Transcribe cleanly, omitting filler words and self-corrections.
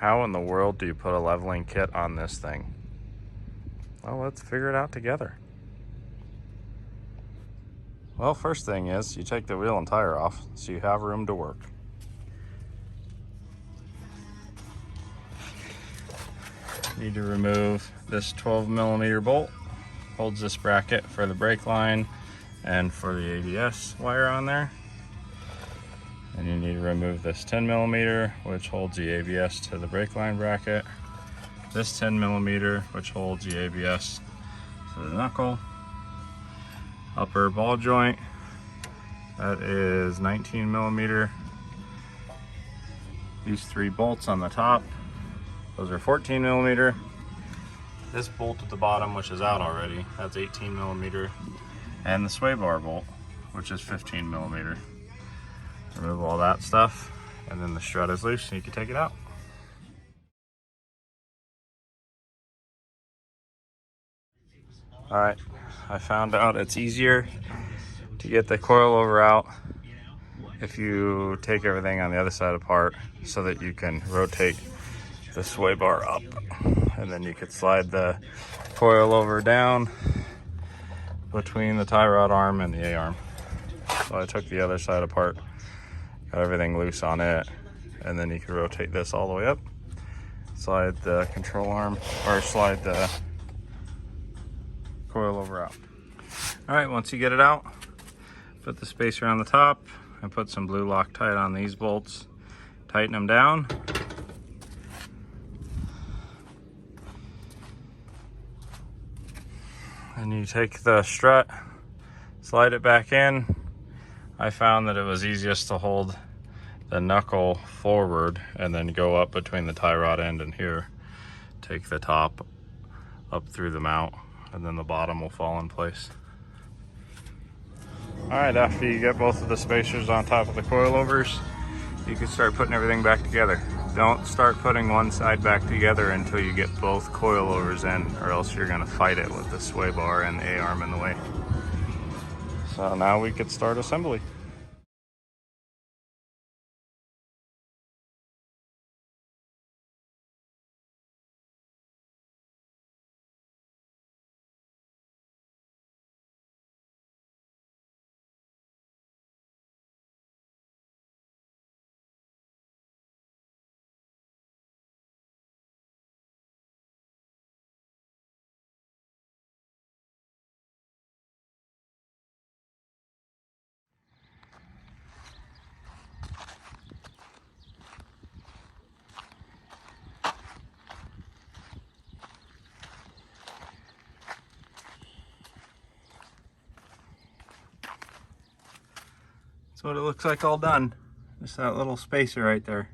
How in the world do you put a leveling kit on this thing? Well, let's figure it out together. Well, first thing is you take the wheel and tire off so you have room to work. Need to remove this 12mm bolt. Holds this bracket for the brake line and for the ABS wire on there. And you need to remove this 10mm, which holds the ABS to the brake line bracket. This 10mm, which holds the ABS to the knuckle. Upper ball joint, that is 19mm. These 3 bolts on the top, those are 14mm. This bolt at the bottom, which is out already, that's 18mm. And the sway bar bolt, which is 15mm. Remove all that stuff, and then the strut is loose and you can take it out. All right, I found out it's easier to get the coilover out if you take everything on the other side apart so that you can rotate the sway bar up, and then you could slide the coilover down between the tie rod arm and the A-arm. So I took the other side apart, got everything loose on it, and then you can rotate this all the way up, slide the control arm, or slide the coilover out. All right, once you get it out, put the spacer on the top and put some blue Loctite on these bolts. Tighten them down. And you take the strut, slide it back in. I found that it was easiest to hold the knuckle forward and then go up between the tie rod end and here. Take the top up through the mount, and then the bottom will fall in place. All right, after you get both of the spacers on top of the coilovers, you can start putting everything back together. Don't start putting one side back together until you get both coilovers in, or else you're gonna fight it with the sway bar and the A-arm in the way. So now we could start assembly. That's what it looks like all done. Just that little spacer right there.